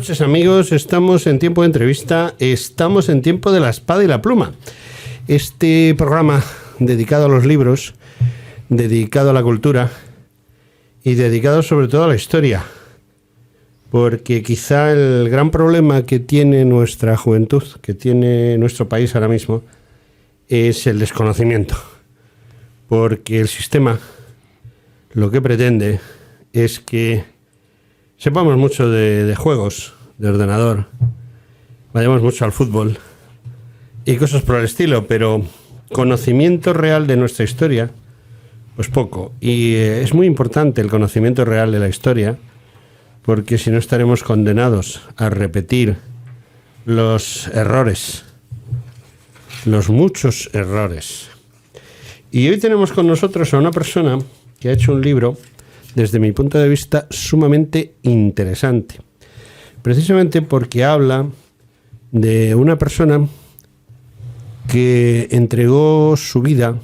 noches, amigos. Estamos en tiempo de entrevista, estamos en tiempo de la espada y la pluma. Este programa dedicado a los libros, dedicado a la cultura y dedicado sobre todo a la historia. Porque quizá el gran problema que tiene nuestra juventud, que tiene nuestro país ahora mismo, es el desconocimiento. Porque el sistema lo que pretende es que sepamos mucho de juegos, de ordenador, vayamos mucho al fútbol y cosas por el estilo, pero conocimiento real de nuestra historia, pues poco. Y es muy importante el conocimiento real de la historia, porque si no estaremos condenados a repetir los errores, los muchos errores. Y hoy tenemos con nosotros a una persona que ha hecho un libro, desde mi punto de vista, sumamente interesante. Precisamente porque habla de una persona que entregó su vida,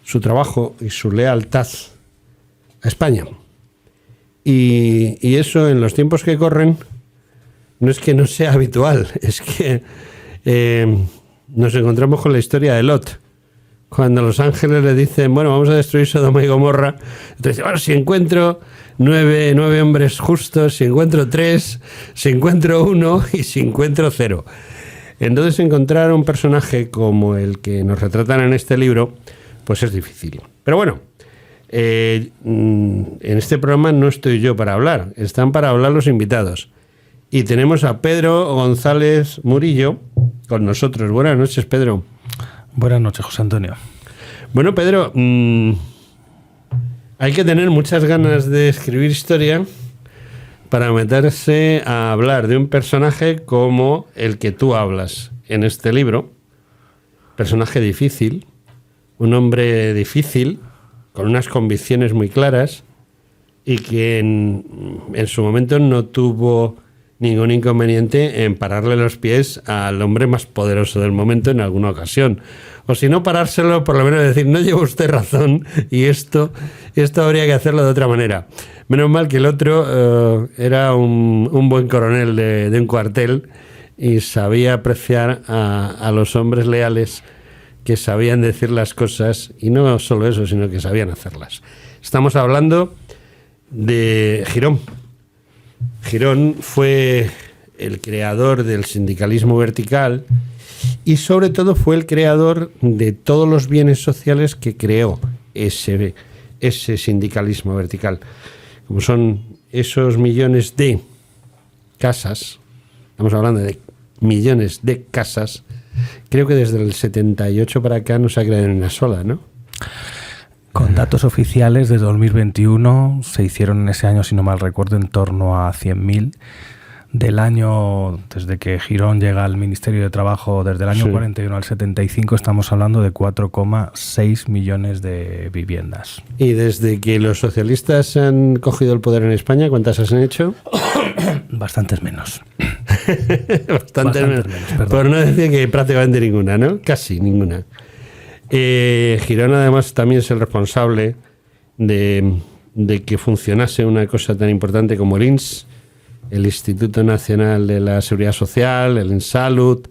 su trabajo y su lealtad a España. Y eso en los tiempos que corren no es que no sea habitual, es que nos encontramos con la historia de Lot. Cuando los ángeles le dicen, bueno, vamos a destruir Sodoma y Gomorra, entonces, bueno, si encuentro nueve hombres justos, si encuentro 3, si encuentro 1 y si encuentro 0. Entonces encontrar un personaje como el que nos retratan en este libro, pues es difícil. Pero bueno, en este programa no estoy yo para hablar, están para hablar los invitados. Y tenemos a Pedro González Murillo con nosotros. Buenas noches, Pedro. Buenas noches, José Antonio. Bueno, Pedro, hay que tener muchas ganas de escribir historia para meterse a hablar de un personaje como el que tú hablas en este libro. Personaje difícil, un hombre difícil, con unas convicciones muy claras y que en su momento no tuvo ningún inconveniente en pararle los pies al hombre más poderoso del momento en alguna ocasión. O si no parárselo, por lo menos decir, no lleva usted razón y esto habría que hacerlo de otra manera. Menos mal que el otro era un buen coronel de un cuartel y sabía apreciar a los hombres leales que sabían decir las cosas, y no solo eso, sino que sabían hacerlas. Estamos hablando de Girón. Girón fue el creador del sindicalismo vertical y sobre todo fue el creador de todos los bienes sociales que creó ese sindicalismo vertical. Como son esos millones de casas, estamos hablando de millones de casas, creo que desde el 78 para acá no se ha creado ni una sola, ¿no? Con datos oficiales de 2021 se hicieron en ese año, si no mal recuerdo, en torno a 100.000. Del año, desde que Girón llega al Ministerio de Trabajo, desde el año 41 al 75, estamos hablando de 4,6 millones de viviendas. Y desde que los socialistas han cogido el poder en España, ¿cuántas han hecho? Bastantes menos. Bastantes menos. Por no decir que prácticamente ninguna, ¿no? Casi ninguna. Girón además también es el responsable de que funcionase una cosa tan importante como el INS, el Instituto Nacional de la Seguridad Social, el INSALUD,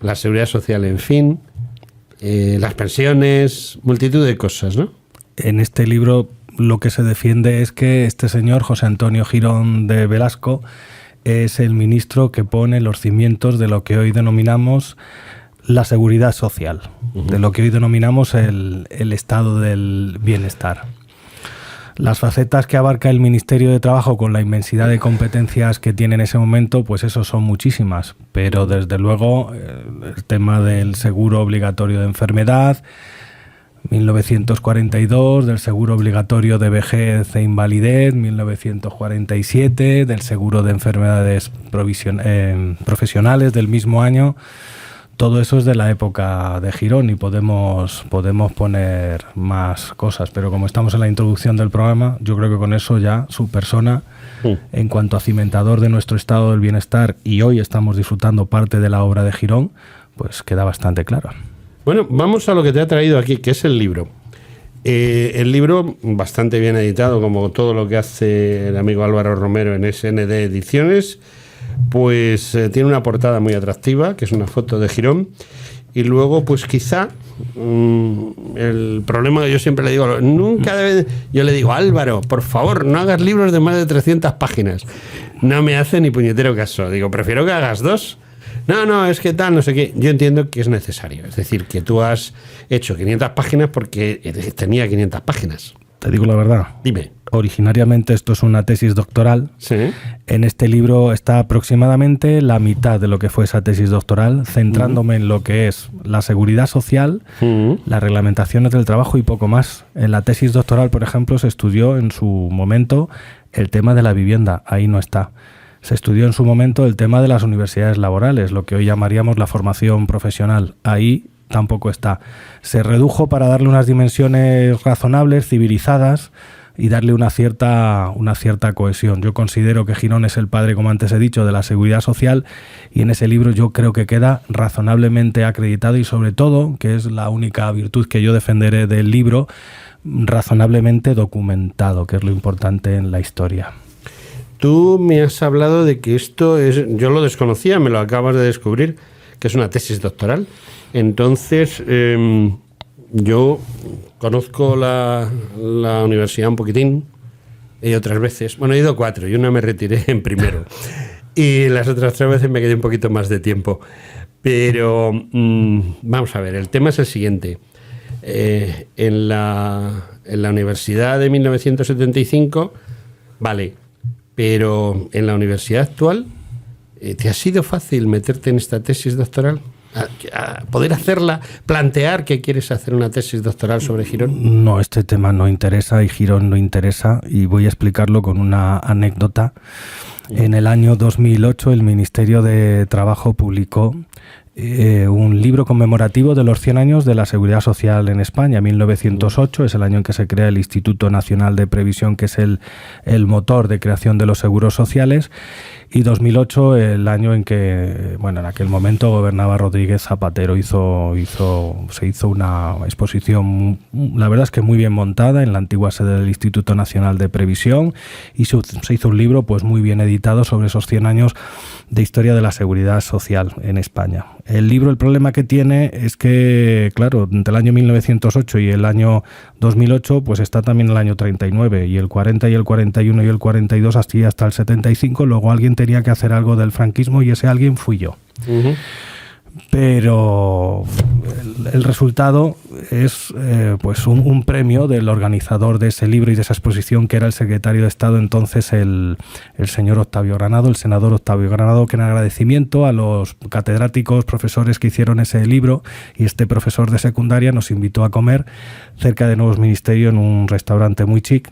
la Seguridad Social, en fin, las pensiones, multitud de cosas, ¿no? En este libro lo que se defiende es que este señor, José Antonio Girón de Velasco, es el ministro que pone los cimientos de lo que hoy denominamos la seguridad social, de lo que hoy denominamos el estado del bienestar. Las facetas que abarca el Ministerio de Trabajo con la inmensidad de competencias que tiene en ese momento, pues eso son muchísimas, pero desde luego el tema del seguro obligatorio de enfermedad, 1942, del seguro obligatorio de vejez e invalidez, 1947, del seguro de enfermedades profesionales del mismo año. Todo eso es de la época de Girón y podemos poner más cosas, pero como estamos en la introducción del programa, yo creo que con eso ya su persona, en cuanto a cimentador de nuestro estado del bienestar, y hoy estamos disfrutando parte de la obra de Girón, pues queda bastante claro. Bueno, vamos a lo que te ha traído aquí, que es el libro. El libro, bastante bien editado, como todo lo que hace el amigo Álvaro Romero en SND Ediciones. pues tiene una portada muy atractiva, que es una foto de Girón. Y luego, pues quizá el problema que yo siempre le digo, yo le digo, Álvaro, por favor, no hagas libros de más de 300 páginas. No me hace ni puñetero caso. Digo, prefiero que hagas 2. No, es que tal, no sé qué. Yo entiendo que es necesario. Es decir, que tú has hecho 500 páginas porque tenía 500 páginas. Te digo la verdad. Dime. Originariamente esto es una tesis doctoral. Sí. En este libro está aproximadamente la mitad de lo que fue esa tesis doctoral, centrándome en lo que es la seguridad social, las reglamentaciones del trabajo y poco más. En la tesis doctoral, por ejemplo, se estudió en su momento el tema de la vivienda. Ahí no está. Se estudió en su momento el tema de las universidades laborales, lo que hoy llamaríamos la formación profesional. Ahí tampoco está. Se redujo para darle unas dimensiones razonables, civilizadas, y darle una cierta cohesión. Yo considero que Girón es el padre, como antes he dicho, de la seguridad social, y en ese libro yo creo que queda razonablemente acreditado y, sobre todo, que es la única virtud que yo defenderé del libro, razonablemente documentado, que es lo importante en la historia. Tú me has hablado de que esto es... Yo lo desconocía, me lo acabas de descubrir, que es una tesis doctoral. Entonces, yo conozco la universidad un poquitín, he ido 3 veces. Bueno, he ido 4 y una me retiré en primero. Y las otras 3 veces me quedé un poquito más de tiempo. Pero vamos a ver, el tema es el siguiente. En la universidad de 1975, vale, pero en la universidad actual, ¿te ha sido fácil meterte en esta tesis doctoral? A poder hacerla, plantear que quieres hacer una tesis doctoral sobre Girón. No, este tema no interesa y Girón no interesa, y voy a explicarlo con una anécdota. En el año 2008 el Ministerio de Trabajo publicó un libro conmemorativo de los 100 años de la Seguridad Social en España. 1908 es el año en que se crea el Instituto Nacional de Previsión, que es el motor de creación de los seguros sociales, y 2008 el año en que, bueno, en aquel momento gobernaba Rodríguez Zapatero. Se hizo una exposición, la verdad es que muy bien montada, en la antigua sede del Instituto Nacional de Previsión, y se hizo un libro pues muy bien editado sobre esos 100 años de historia de la seguridad social en España. El libro, el problema que tiene es que, claro, entre el año 1908 y el año 2008, pues está también el año 39, y el 40 y el 41 y el 42 hasta el 75, luego alguien tenía que hacer algo del franquismo y ese alguien fui yo. Uh-huh. Pero el resultado es pues un premio del organizador de ese libro y de esa exposición, que era el secretario de Estado entonces, el señor Octavio Granado, el senador Octavio Granado, que en agradecimiento a los catedráticos, profesores que hicieron ese libro, y este profesor de secundaria nos invitó a comer cerca de Nuevos Ministerio en un restaurante muy chic,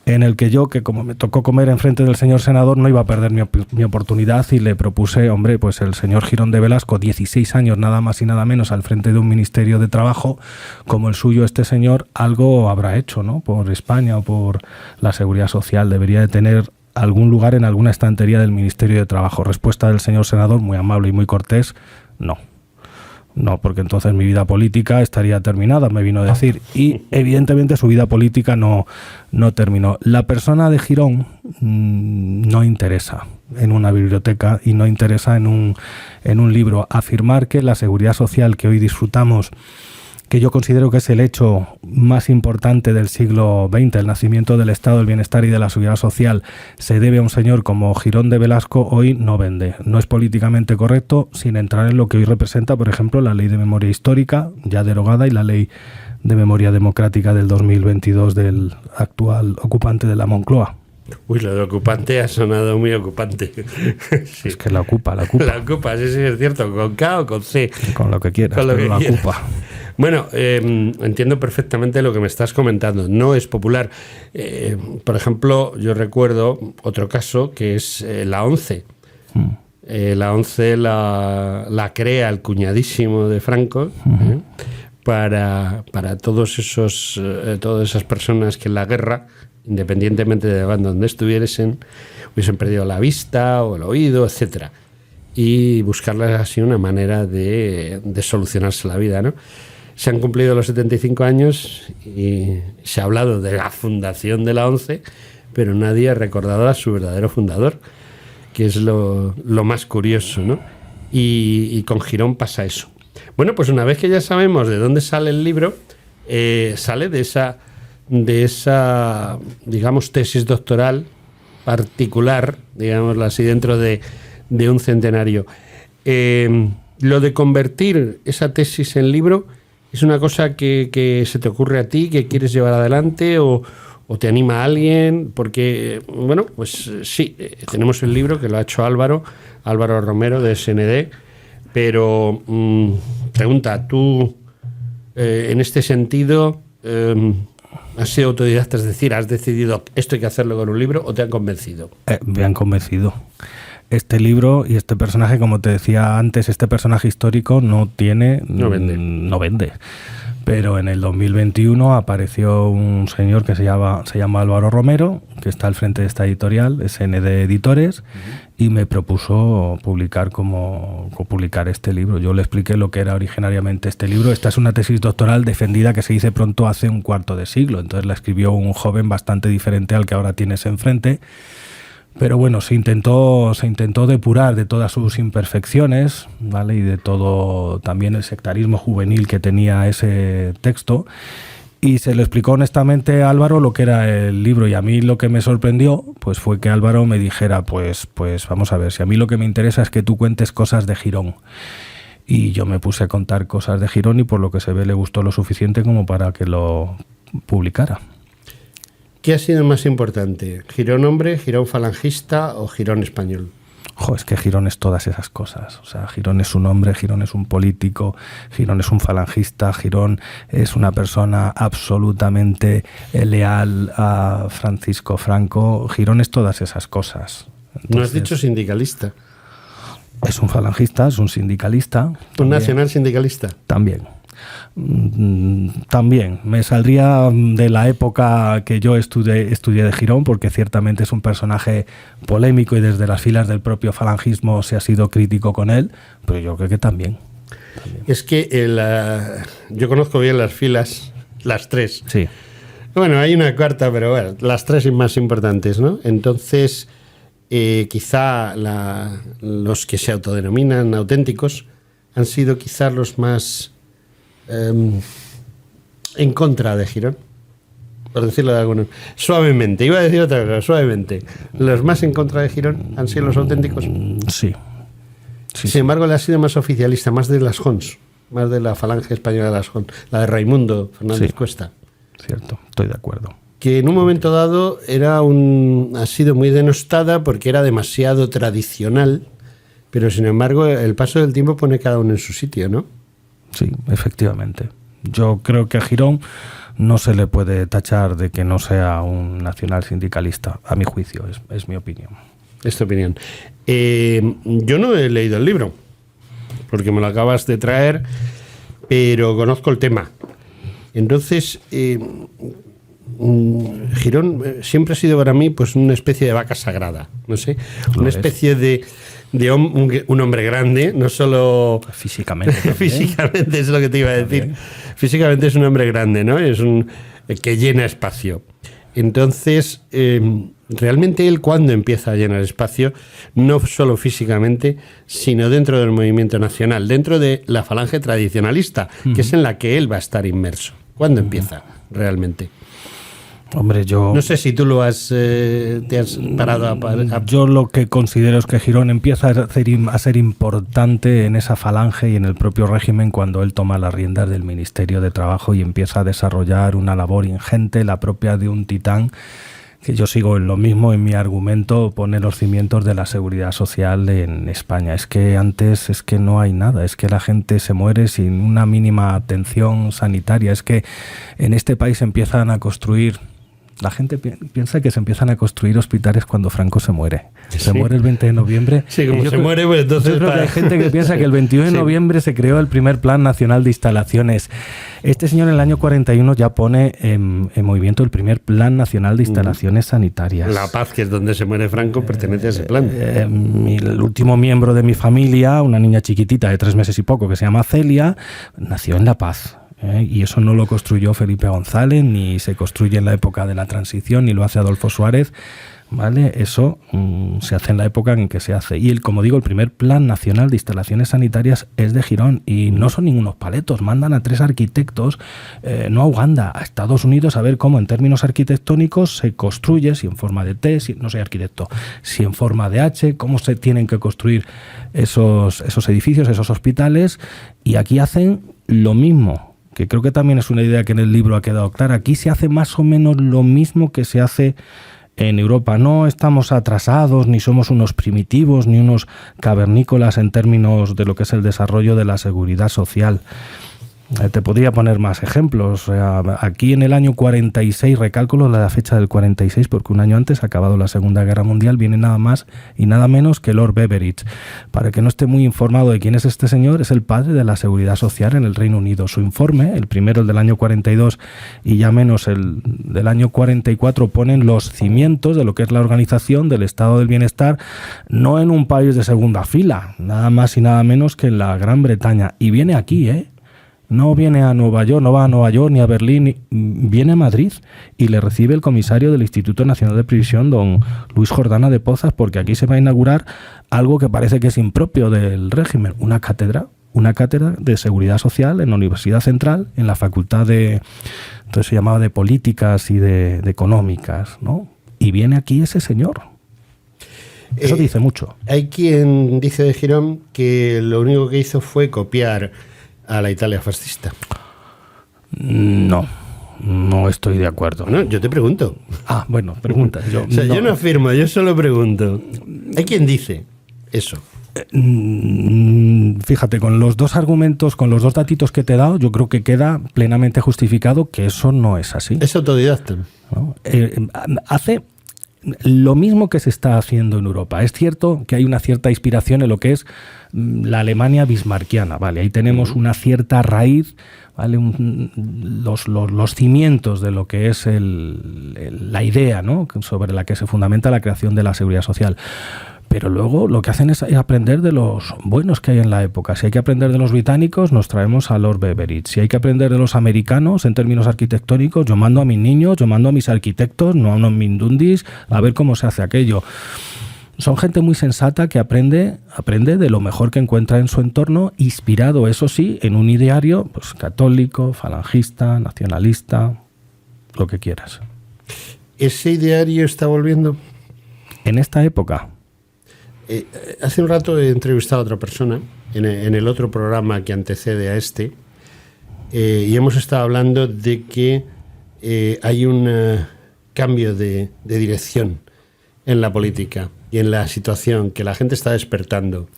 en el que yo, que como me tocó comer enfrente del señor senador, no iba a perder mi oportunidad, y le propuse, hombre, pues el señor Girón de Velasco, 16 años nada más y nada menos al frente de un ministerio de trabajo como el suyo, este señor algo habrá hecho, ¿no?, por España o por la seguridad social. Debería de tener algún lugar en alguna estantería del Ministerio de Trabajo. Respuesta del señor senador, muy amable y muy cortés: no, porque entonces mi vida política estaría terminada, me vino a decir. Y evidentemente su vida política no terminó. La persona de Girón no interesa en una biblioteca y no interesa en un libro. Afirmar que la seguridad social que hoy disfrutamos, que yo considero que es el hecho más importante del siglo XX, el nacimiento del Estado del Bienestar y de la Seguridad Social, se debe a un señor como Girón de Velasco, hoy no vende. No es políticamente correcto, sin entrar en lo que hoy representa, por ejemplo, la Ley de Memoria Histórica, ya derogada, y la Ley de Memoria Democrática del 2022 del actual ocupante de la Moncloa. Uy, lo de ocupante ha sonado muy ocupante. Sí. Es que la ocupa. La ocupa, sí, es cierto, con K o con C. Con lo que quieras, con lo que la quieras. Ocupa. Bueno, entiendo perfectamente lo que me estás comentando. No es popular. Por ejemplo, yo recuerdo otro caso que es la ONCE. La ONCE la crea el cuñadísimo de Franco, para todas esas personas que en la guerra, independientemente de donde estuviesen, hubiesen perdido la vista o el oído, etcétera, y buscarles así una manera de solucionarse la vida, ¿no? Se han cumplido los 75 años y se ha hablado de la fundación de la ONCE, pero nadie ha recordado a su verdadero fundador. que es lo más curioso, ¿no? Y con Girón pasa eso. Bueno, pues una vez que ya sabemos de dónde sale el libro, sale de esa, digamos, tesis doctoral particular, digámoslo así, dentro de un centenario. Lo de convertir esa tesis en libro es una cosa que se te ocurre a ti, que quieres llevar adelante o te anima a alguien, porque, bueno, pues sí, tenemos el libro que lo ha hecho Álvaro Romero de SND, pero pregunta, tú en este sentido has sido autodidacta, es decir, has decidido esto hay que hacerlo con un libro, ¿o te han convencido? Me han convencido. Este libro y este personaje, como te decía antes, este personaje histórico no vende. Pero en el 2021 apareció un señor que se llama Álvaro Romero, que está al frente de esta editorial, SND Editores, y me propuso publicar este libro. Yo le expliqué lo que era originariamente este libro. Esta es una tesis doctoral defendida que se dice pronto hace un cuarto de siglo. Entonces la escribió un joven bastante diferente al que ahora tienes enfrente. Pero bueno, se intentó depurar de todas sus imperfecciones, ¿vale? Y de todo también el sectarismo juvenil que tenía ese texto. Y se lo explicó honestamente a Álvaro lo que era el libro. Y a mí lo que me sorprendió pues fue que Álvaro me dijera, pues vamos a ver, si a mí lo que me interesa es que tú cuentes cosas de Girón. Y yo me puse a contar cosas de Girón y por lo que se ve le gustó lo suficiente como para que lo publicara. ¿Qué ha sido más importante? ¿Girón hombre, Girón falangista o Girón español? Es que Girón es todas esas cosas. O sea, Girón es un hombre, Girón es un político, Girón es un falangista, Girón es una persona absolutamente leal a Francisco Franco. Girón es todas esas cosas. Entonces, no has dicho sindicalista. Es un falangista, es un sindicalista. ¿Un nacional sindicalista? También. También me saldría de la época que yo estudié de Girón, porque ciertamente es un personaje polémico y desde las filas del propio falangismo se ha sido crítico con él, pero yo creo que también. Es que yo conozco bien las filas, las tres. Sí. Bueno, hay una cuarta, pero bueno, las tres más importantes, ¿no? Entonces, quizá los que se autodenominan auténticos han sido quizá los más en contra de Girón, por decirlo de alguna manera. Suavemente, iba a decir otra cosa, suavemente. Los más en contra de Girón han sido los auténticos. Sí. Sin embargo, él ha sido más oficialista, más de las Jons, más de la falange española de las Jons, la de Raimundo Fernández Cuesta. Cierto, estoy de acuerdo. Que en un momento dado ha sido muy denostada porque era demasiado tradicional, pero sin embargo el paso del tiempo pone cada uno en su sitio, ¿no? Sí, efectivamente. Yo creo que a Girón no se le puede tachar de que no sea un nacional sindicalista, a mi juicio, es mi opinión. Es tu opinión. Yo no he leído el libro, porque me lo acabas de traer, pero conozco el tema. Entonces, Girón siempre ha sido para mí pues una especie de vaca sagrada, no sé, una especie de un hombre grande, no solo físicamente. Físicamente es lo que te iba a decir. También. Físicamente es un hombre grande, ¿no? Es que llena espacio. Entonces, realmente él cuando empieza a llenar espacio, no solo físicamente, sino dentro del movimiento nacional, dentro de la falange tradicionalista, que es en la que él va a estar inmerso. ¿Cuándo empieza realmente? Hombre, yo... No sé si tú te has parado a... Yo lo que considero es que Girón empieza a ser importante en esa falange y en el propio régimen cuando él toma las riendas del Ministerio de Trabajo y empieza a desarrollar una labor ingente, la propia de un titán, que yo sigo en lo mismo en mi argumento, pone los cimientos de la seguridad social en España. Es que antes es que no hay nada, es que la gente se muere sin una mínima atención sanitaria, es que en este país empiezan a construir... La gente piensa que se empiezan a construir hospitales cuando Franco se muere. Se muere el 20 de noviembre. Sí, como se muere, pues entonces... Yo creo que hay gente que piensa que el 21 de noviembre se creó el primer Plan Nacional de Instalaciones. Este señor en el año 41 ya pone en movimiento el primer Plan Nacional de Instalaciones Sanitarias. La Paz, que es donde se muere Franco, pertenece a ese plan. El último miembro de mi familia, una niña chiquitita de 3 meses y poco, que se llama Celia, nació en La Paz. Y eso no lo construyó Felipe González, ni se construye en la época de la transición, ni lo hace Adolfo Suárez. ¿vale? Eso se hace en la época en que se hace. Y como digo, el primer Plan Nacional de Instalaciones Sanitarias es de Girón y no son ningunos paletos. Mandan a 3 arquitectos, no a Uganda, a Estados Unidos, a ver cómo en términos arquitectónicos se construye, si en forma de T, no soy arquitecto, si en forma de H, cómo se tienen que construir esos edificios, esos hospitales, y aquí hacen lo mismo, que creo que también es una idea que en el libro ha quedado clara. Aquí se hace más o menos lo mismo que se hace en Europa. No estamos atrasados, ni somos unos primitivos, ni unos cavernícolas en términos de lo que es el desarrollo de la seguridad social. Te podría poner más ejemplos. Aquí en el año 46, recálculo la fecha del 46 porque un año antes ha acabado la Segunda Guerra Mundial, viene nada más y nada menos que Lord Beveridge. Para el que no esté muy informado de quién es este señor, es el padre de la seguridad social en el Reino Unido. Su informe, el primero, el del año 42 y ya menos el del año 44, ponen los cimientos de lo que es la organización del estado del bienestar, no en un país de segunda fila, nada más y nada menos que en la Gran Bretaña. Y viene aquí, No viene a Nueva York, no va a Nueva York ni a Berlín, viene a Madrid y le recibe el comisario del Instituto Nacional de Previsión, don Luis Jordana de Pozas, porque aquí se va a inaugurar algo que parece que es impropio del régimen, una cátedra de seguridad social en la Universidad Central, en la Facultad de, entonces se llamaba de Políticas y de Económicas, ¿no? Y viene aquí ese señor. Eso dice mucho. Hay quien dice de Girón que lo único que hizo fue copiar a la Italia fascista. No estoy de acuerdo. No, yo te pregunto. Bueno, pregunta. Yo no afirmo, yo solo pregunto. Hay quien dice eso. Fíjate, con los dos argumentos, con los dos datitos que te he dado, yo creo que queda plenamente justificado que eso no es así. Es autodidacta. ¿No? Hace lo mismo que se está haciendo en Europa. Es cierto que hay una cierta inspiración en lo que es la Alemania bismarckiana, ¿vale? Ahí tenemos una cierta raíz, ¿vale? Los cimientos de lo que es la idea, ¿no? Sobre la que se fundamenta la creación de la seguridad social. Pero luego lo que hacen es aprender de los buenos que hay en la época. Si hay que aprender de los británicos, nos traemos a Lord Beveridge. Si hay que aprender de los americanos en términos arquitectónicos, yo mando a mis niños, yo mando a mis arquitectos, no a unos mindundis, a ver cómo se hace aquello. Son gente muy sensata que aprende de lo mejor que encuentra en su entorno, inspirado, eso sí, en un ideario pues, católico, falangista, nacionalista, lo que quieras. ¿Ese ideario está volviendo? En esta época. Hace un rato he entrevistado a otra persona en el otro programa que antecede a este y hemos estado hablando de que hay un cambio de dirección en la política y en la situación, que la gente está despertando.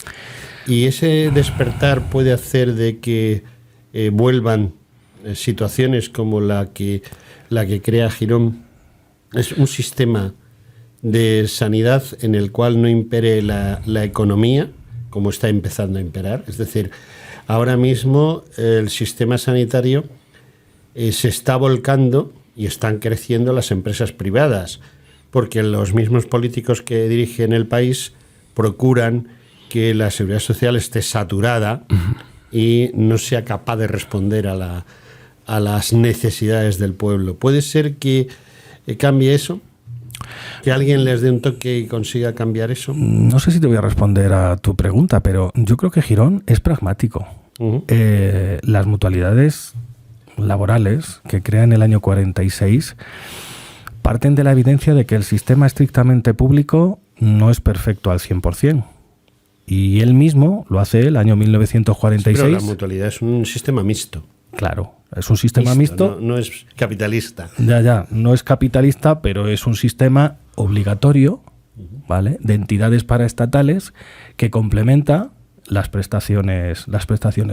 Y ese despertar puede hacer de que vuelvan situaciones como la que crea Girón. Es un sistema de sanidad en el cual no impere la economía, como está empezando a imperar. Es decir, ahora mismo el sistema sanitario se está volcando y están creciendo las empresas privadas, porque los mismos políticos que dirigen el país procuran que la seguridad social esté saturada y no sea capaz de responder a las necesidades del pueblo. ¿Puede ser que cambie eso? ¿Que alguien les dé un toque y consiga cambiar eso? No sé si te voy a responder a tu pregunta, pero yo creo que Girón es pragmático. Las mutualidades laborales que crea en el año 46 parten de la evidencia de que el sistema estrictamente público no es perfecto al 100%. Y él mismo lo hace el año 1946. Pero la mutualidad es un sistema mixto. Claro, es un sistema mixto. No es capitalista. Ya, no es capitalista, pero es un sistema obligatorio, ¿vale?, de entidades paraestatales que complementa las prestaciones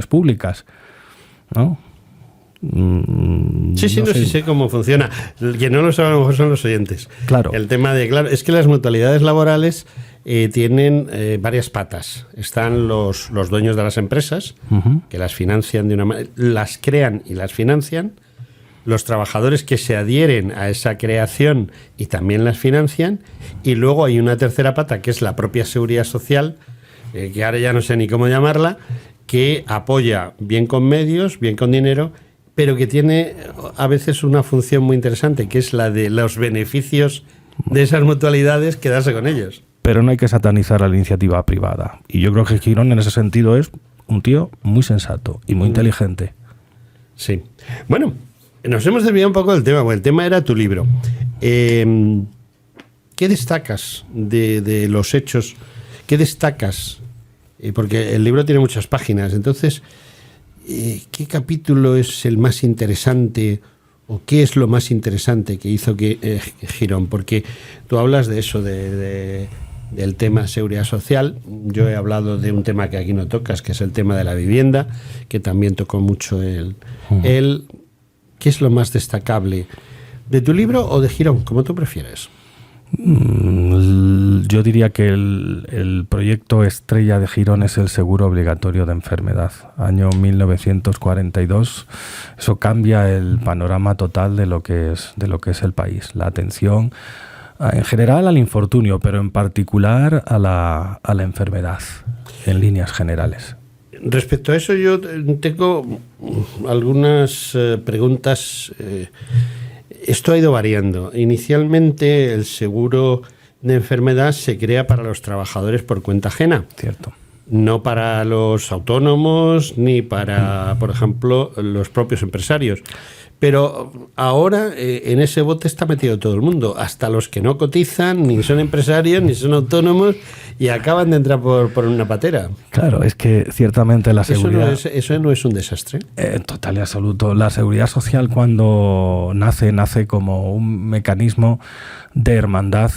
públicas, ¿no? Sí, sé cómo funciona. Quien no lo sabe a lo mejor son los oyentes. Claro. El tema es que las mutualidades laborales tienen varias patas. Están los dueños de las empresas, que las financian de una manera, las crean y las financian. Los trabajadores que se adhieren a esa creación y también las financian. Y luego hay una tercera pata, que es la propia seguridad social, que ahora ya no sé ni cómo llamarla, que apoya bien con medios, bien con dinero, pero que tiene a veces una función muy interesante, que es la de los beneficios de esas mutualidades, quedarse con ellos. Pero no hay que satanizar a la iniciativa privada. Y yo creo que Girón en ese sentido es un tío muy sensato y muy inteligente. Sí. Bueno, nos hemos desviado un poco del tema, porque el tema era tu libro. ¿Qué destacas de los hechos? ¿Qué destacas? Porque el libro tiene muchas páginas, entonces, ¿qué capítulo es el más interesante o qué es lo más interesante que hizo Girón? Porque tú hablas de eso, del tema seguridad social. Yo he hablado de un tema que aquí no tocas, que es el tema de la vivienda, que también tocó mucho él. ¿Qué es lo más destacable de tu libro o de Girón, como tú prefieres? Yo diría que el proyecto estrella de Girón es el seguro obligatorio de enfermedad. Año 1942. Eso cambia el panorama total de lo que es el país. La atención en general al infortunio, pero en particular a la enfermedad, en líneas generales. Respecto a eso, yo tengo algunas preguntas. Esto ha ido variando. Inicialmente, el seguro de enfermedad se crea para los trabajadores por cuenta ajena. Cierto. No para los autónomos ni para, por ejemplo, los propios empresarios. Pero ahora en ese bote está metido todo el mundo, hasta los que no cotizan, ni son empresarios, ni son autónomos, y acaban de entrar por una patera. Claro, es que ciertamente la seguridad... ¿Eso no es un desastre? Total y absoluto. La seguridad social, cuando nace como un mecanismo de hermandad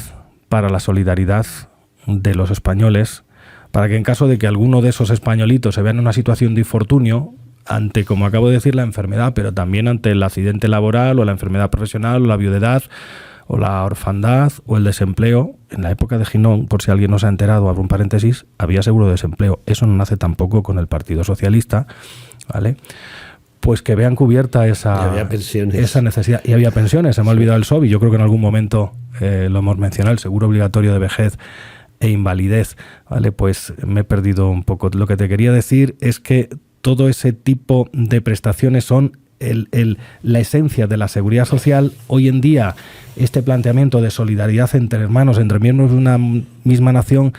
para la solidaridad de los españoles, para que en caso de que alguno de esos españolitos se vea en una situación de infortunio, ante, como acabo de decir, la enfermedad, pero también ante el accidente laboral o la enfermedad profesional o la viudedad o la orfandad o el desempleo. En la época de Girón, por si alguien no se ha enterado, abro un paréntesis, había seguro de desempleo. Eso no nace tampoco con el Partido Socialista, ¿vale? Pues que vean cubierta esa necesidad. Y había pensiones, se me ha olvidado el SOBI. Yo creo que en algún momento lo hemos mencionado, el seguro obligatorio de vejez e invalidez, ¿vale? Pues me he perdido un poco. Lo que te quería decir es que todo ese tipo de prestaciones son la esencia de la seguridad social. Hoy en día, este planteamiento de solidaridad entre hermanos, entre miembros de una misma nación,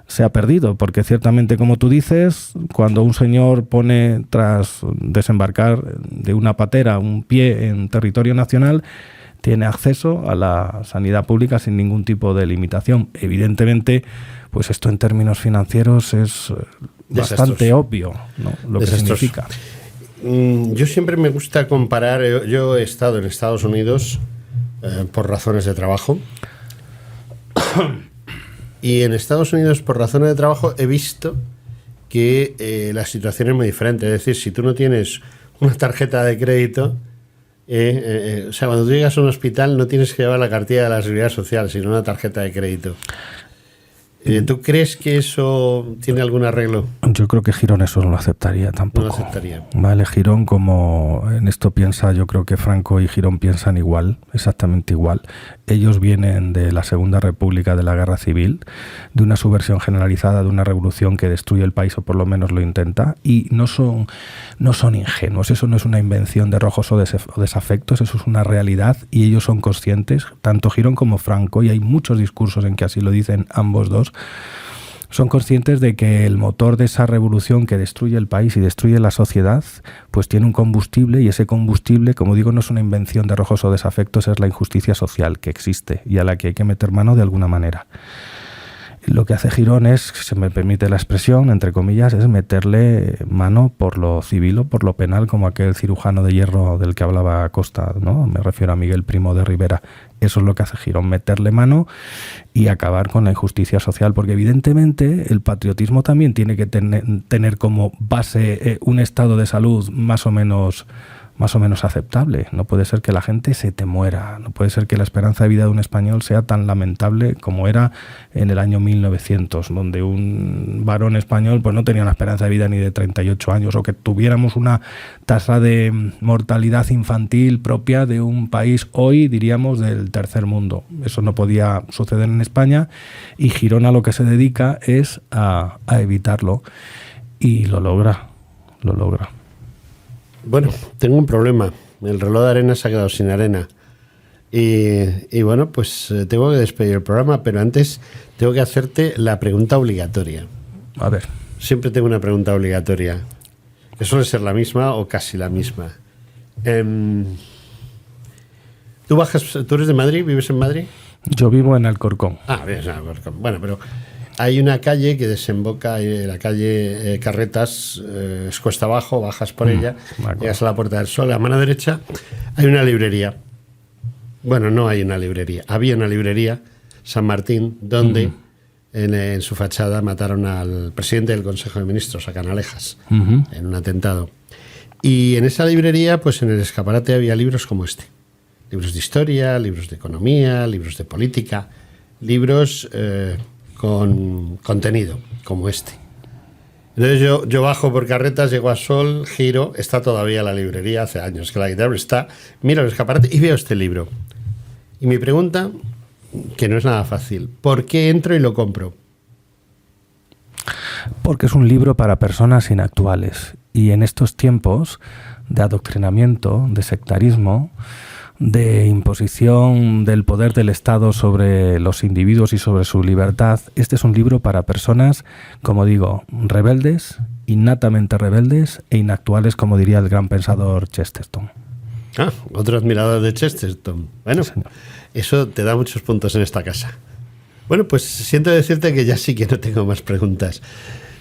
se ha perdido, porque ciertamente, como tú dices, cuando un señor pone, tras desembarcar de una patera, un pie en territorio nacional, tiene acceso a la sanidad pública sin ningún tipo de limitación. Evidentemente, pues esto en términos financieros es bastante obvio, ¿no? Lo que significa. Yo siempre me gusta comparar. Yo he estado en Estados Unidos por razones de trabajo. Y en Estados Unidos, por razones de trabajo, he visto que la situación es muy diferente. Es decir, si tú no tienes una tarjeta de crédito, o sea, cuando tú llegas a un hospital no tienes que llevar la cartilla de la Seguridad Social, sino una tarjeta de crédito. ¿Tú crees que eso tiene algún arreglo? Yo creo que Girón eso no lo aceptaría tampoco. No lo aceptaría. Vale, Girón, como en esto piensa, yo creo que Franco y Girón piensan igual, exactamente igual. Ellos vienen de la Segunda República, de la Guerra Civil, de una subversión generalizada, de una revolución que destruye el país, o por lo menos lo intenta, y no son ingenuos. Eso no es una invención de rojos o desafectos, eso es una realidad, y ellos son conscientes, tanto Girón como Franco, y hay muchos discursos en que así lo dicen ambos dos, son conscientes de que el motor de esa revolución que destruye el país y destruye la sociedad, pues tiene un combustible, y ese combustible, como digo, no es una invención de rojos o desafectos, es la injusticia social que existe y a la que hay que meter mano de alguna manera. Lo que hace Girón es, si se me permite la expresión, entre comillas, es meterle mano por lo civil o por lo penal, como aquel cirujano de hierro del que hablaba Costa, ¿no? Me refiero a Miguel Primo de Rivera. Eso es lo que hace Girón, meterle mano y acabar con la injusticia social, porque evidentemente el patriotismo también tiene que tener como base un estado de salud más o menos aceptable. No puede ser que la gente se te muera, no puede ser que la esperanza de vida de un español sea tan lamentable como era en el año 1900, donde un varón español pues no tenía una esperanza de vida ni de 38 años, o que tuviéramos una tasa de mortalidad infantil propia de un país hoy, diríamos, del tercer mundo. Eso no podía suceder en España, y Girón a lo que se dedica es a evitarlo, y lo logra. Bueno, tengo un problema. El reloj de arena se ha quedado sin arena. Y bueno, pues tengo que despedir el programa, pero antes tengo que hacerte la pregunta obligatoria. A ver. Siempre tengo una pregunta obligatoria, que suele ser la misma o casi la misma. ¿Tú eres de Madrid? ¿Vives en Madrid? Yo vivo en Alcorcón. Vives en Alcorcón. Bueno, pero hay una calle que desemboca en la calle Carretas, es cuesta abajo, bajas por ella, llegas a la Puerta del Sol, a mano derecha hay una librería. Bueno, no hay una librería, había una librería, San Martín, donde en su fachada mataron al presidente del Consejo de Ministros, a Canalejas, en un atentado. Y en esa librería, pues en el escaparate había libros como este. Libros de historia, libros de economía, libros de política, libros con contenido, como este. Entonces yo bajo por Carretas, llego a Sol, giro, está todavía la librería, hace años que la guitarra está, miro el escaparate y veo este libro. Y mi pregunta, que no es nada fácil, ¿por qué entro y lo compro? Porque es un libro para personas inactuales. Y en estos tiempos de adoctrinamiento, de sectarismo, de imposición del poder del Estado sobre los individuos y sobre su libertad, este es un libro para personas, como digo, rebeldes, innatamente rebeldes e inactuales, como diría el gran pensador Chesterton. Otro admirador de Chesterton. Bueno, sí, eso te da muchos puntos en esta casa. Bueno, pues siento decirte que ya sí que no tengo más preguntas.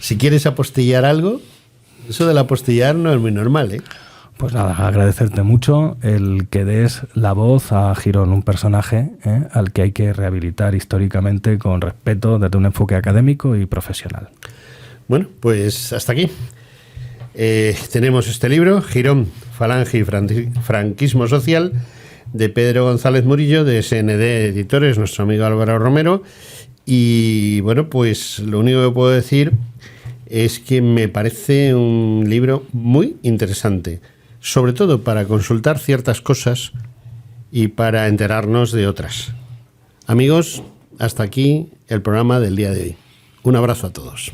Si quieres apostillar algo, eso del apostillar no es muy normal, ¿eh? Pues nada, agradecerte mucho el que des la voz a Girón, un personaje al que hay que rehabilitar históricamente con respeto desde un enfoque académico y profesional. Bueno, pues hasta aquí. Tenemos este libro, Girón, Falange y Franquismo Social, de Pedro González Murillo, de SND Editores, nuestro amigo Álvaro Romero. Y bueno, pues lo único que puedo decir es que me parece un libro muy interesante, sobre todo para consultar ciertas cosas y para enterarnos de otras. Amigos, hasta aquí el programa del día de hoy. Un abrazo a todos.